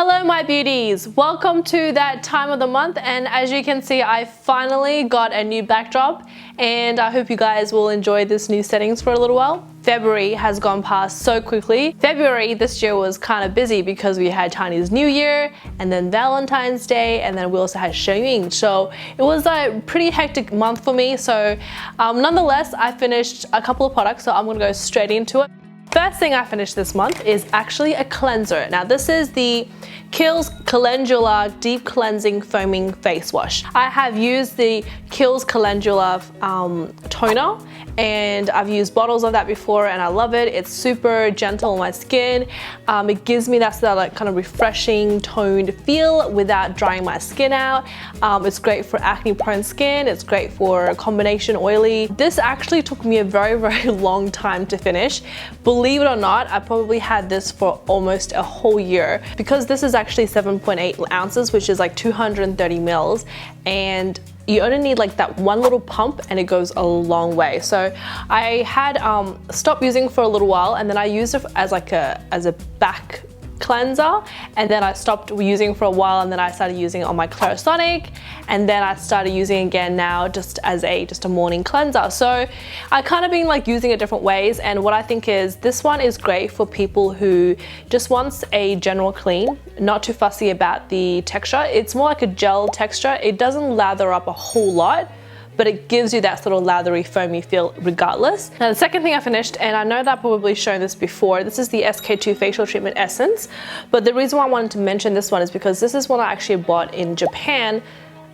Hello my beauties, welcome to that time of the month, and as you can see I finally got a new backdrop and I hope you guys will enjoy this new settings for a little while. February has gone past so quickly. February this year was kind of busy because we had Chinese New Year and then Valentine's Day, and then we also had Sheng, so it was a pretty hectic month for me. So nonetheless, I finished a couple of products, so I'm gonna go straight into it. First thing I finished this month is actually a cleanser. Now this is the Kiehl's Calendula Deep Cleansing Foaming Face Wash. I have used the Kiehl's Calendula toner and I've used bottles of that before and I love it. It's super gentle on my skin. It gives me that like kind of refreshing toned feel without drying my skin out. It's great for acne prone skin. It's great for combination oily. This actually took me a very long time to finish. Believe it or not, I probably had this for almost a whole year because this is actually 7.8 ounces, which is like 230 mils, and you only need like that one little pump and it goes a long way. So I had stopped using for a little while and then I used it as like a back cleanser, and then I stopped using for a while and then I started using it on my Clarisonic, and then I started using it again now just as a morning cleanser. So I kind of been like using it different ways, and what I think is this one is great for people who just wants a general clean, not too fussy about the texture. It's more like a gel texture. It doesn't lather up a whole lot, but it gives you that sort of lathery, foamy feel regardless. Now the second thing I finished, and I know that I've probably shown this before, this is the SK-II Facial Treatment Essence. But the reason why I wanted to mention this one is because this is one I actually bought in Japan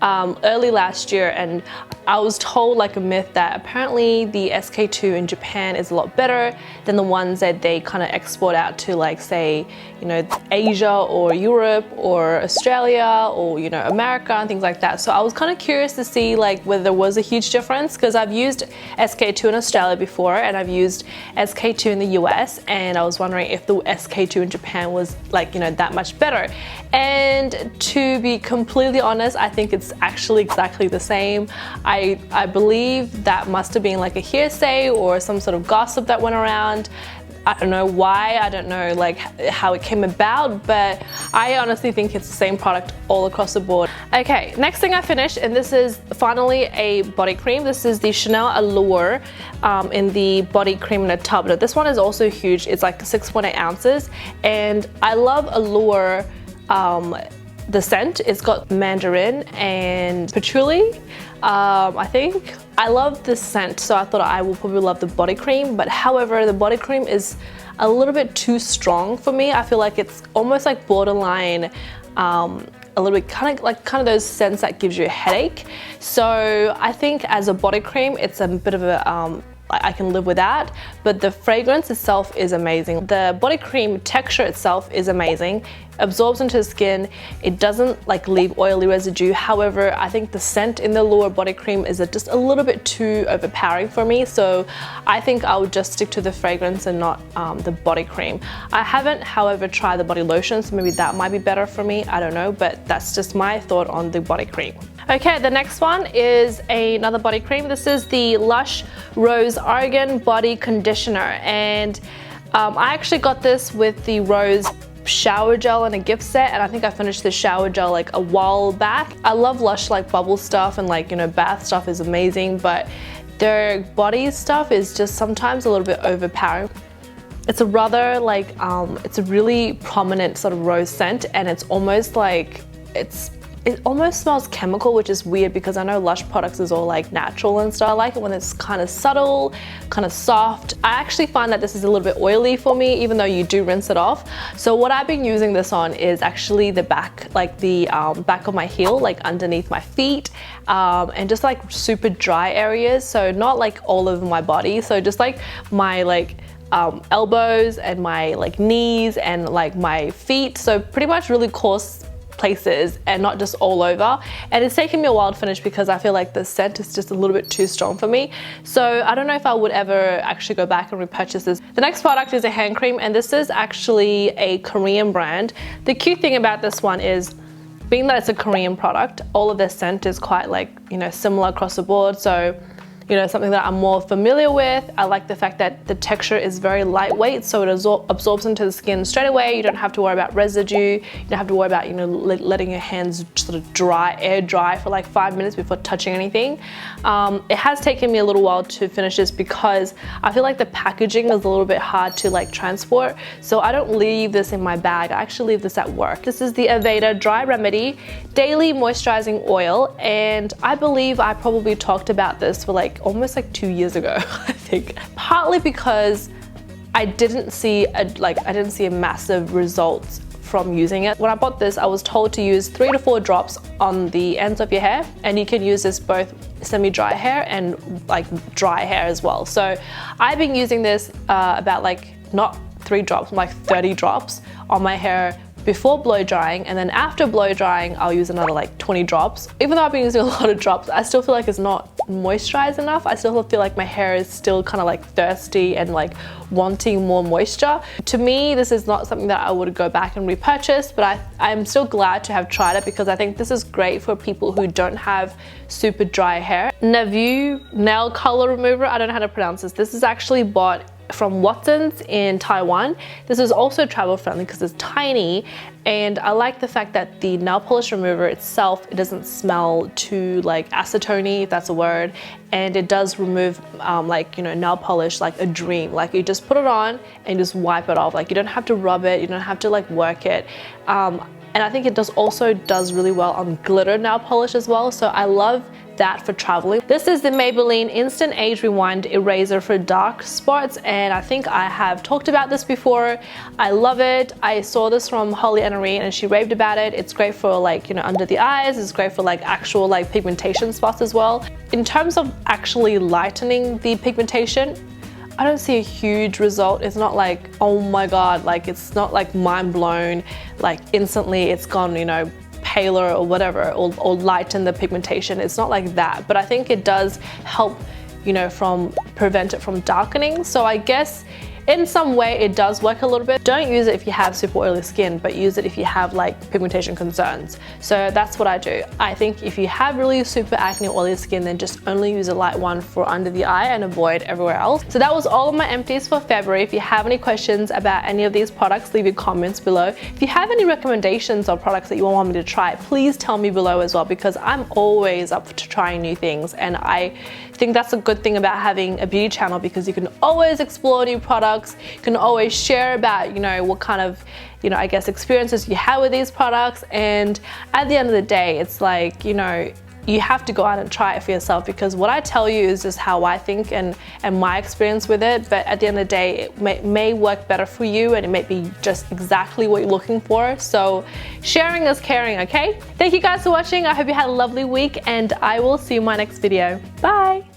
early last year, and I was told like a myth that apparently the SK-II in Japan is a lot better than the ones that they kind of export out to, like say, you know, Asia or Europe or Australia or, you know, America and things like that. So I was kind of curious to see like whether there was a huge difference, because I've used SK-II in Australia before and I've used SK-II in the US, and I was wondering if the SK-II in Japan was like, you know, that much better. And to be completely honest, I think it's actually exactly the same. I believe that must have been like a hearsay or some sort of gossip that went around. I don't know why, I don't know like how it came about, but I honestly think it's the same product all across the board. Okay, next thing I finished, and this is finally a body cream. This is the Chanel Allure in the body cream in a tub. Now, this one is also huge. It's like 6.8 ounces, and I love Allure. The scent, it's got mandarin and patchouli, I think. I love this scent, so I thought I will probably love the body cream, but however, the body cream is a little bit too strong for me. I feel like it's almost like borderline, a little bit kind of those scents that gives you a headache. So I think as a body cream, it's a bit of a, I can live with that, but the fragrance itself is amazing. The body cream texture itself is amazing, absorbs into the skin, it doesn't like leave oily residue. However, I think the scent in the Allure body cream is just a little bit too overpowering for me, so I think I would just stick to the fragrance and not the body cream. I haven't, however, tried the body lotion, so maybe that might be better for me, I don't know, but that's just my thought on the body cream. Okay, the next one is another body cream. This is the Lush Rose Argan Body Conditioner, and I actually got this with the Rose shower gel in a gift set, and I think I finished the shower gel like a while back. I love Lush like bubble stuff, and like, you know, bath stuff is amazing, but their body stuff is just sometimes a little bit overpowering. It's a rather like, it's a really prominent sort of rose scent, and it's almost like, it almost smells chemical, which is weird because I know Lush products is all like natural and stuff. I like it when it's kind of subtle, kind of soft. I actually find that this is a little bit oily for me, even though you do rinse it off. So what I've been using this on is actually the back, like the back of my heel, like underneath my feet, and just like super dry areas. So not like all over my body. So just like my like elbows and my like knees and like my feet. So pretty much really coarse places and not just all over. And it's taken me a while to finish because I feel like the scent is just a little bit too strong for me. So I don't know if I would ever actually go back and repurchase this. The next product is a hand cream, and this is actually a Korean brand. The cute thing about this one is, being that it's a Korean product, all of their scent is quite like, you know, similar across the board. So something that I'm more familiar with. I like the fact that the texture is very lightweight, so it absorbs into the skin straight away. You don't have to worry about residue. You don't have to worry about, letting your hands sort of air dry for like 5 minutes before touching anything. It has taken me a little while to finish this because I feel like the packaging is a little bit hard to like transport. So I don't leave this in my bag. I actually leave this at work. This is the Aveda Dry Remedy Daily Moisturizing Oil, and I believe I probably talked about this for like almost like 2 years ago, I think. Partly because I didn't see a massive results from using it. When I bought this, I was told to use 3 to 4 drops on the ends of your hair, and you can use this both semi-dry hair and like dry hair as well. So I've been using this about like not 3 drops, like 30 drops on my hair before blow drying, and then after blow drying I'll use another like 20 drops. Even though I've been using a lot of drops, I still feel like it's not moisturized enough. I still feel like my hair is still kind of like thirsty and like wanting more moisture. To me, this is not something that I would go back and repurchase, but I'm still glad to have tried it because I think this is great for people who don't have super dry hair. Neuve nail color remover, I don't know how to pronounce this. This is actually bought from Watson's in Taiwan. This is also travel friendly because it's tiny, and I like the fact that the nail polish remover itself, it doesn't smell too like acetone, if that's a word, and it does remove nail polish like a dream. Like you just put it on and just wipe it off. Like you don't have to rub it, you don't have to like work it. And I think it also does really well on glitter nail polish as well. So I love that for traveling. This is the Maybelline Instant Age Rewind Eraser for dark spots, and I think I have talked about this before. I love it. I saw this from Holly Annery and she raved about it. It's great for like, under the eyes. It's great for like actual like pigmentation spots as well. In terms of actually lightening the pigmentation, I don't see a huge result. It's not like, oh my God, like it's not like mind blown, like instantly it's gone, paler or whatever, or lighten the pigmentation. It's not like that, but I think it does help, prevent it from darkening. So I guess in some way it does work a little bit. Don't use it if you have super oily skin, but use it if you have like pigmentation concerns. So that's what I do. I think if you have really super acne oily skin, then just only use a light one for under the eye and avoid everywhere else. So that was all of my empties for February. If you have any questions about any of these products, leave your comments below. If you have any recommendations or products that you want me to try, please tell me below as well, because I'm always up to trying new things, and I think that's a good thing about having a beauty channel, because you can always explore new products. You can always share about, what kind of, I guess experiences you have with these products. And at the end of the day, it's like, you have to go out and try it for yourself, because what I tell you is just how I think and my experience with it. But at the end of the day, it may work better for you, and it may be just exactly what you're looking for. So sharing is caring, okay? Thank you guys for watching. I hope you had a lovely week, and I will see you in my next video. Bye.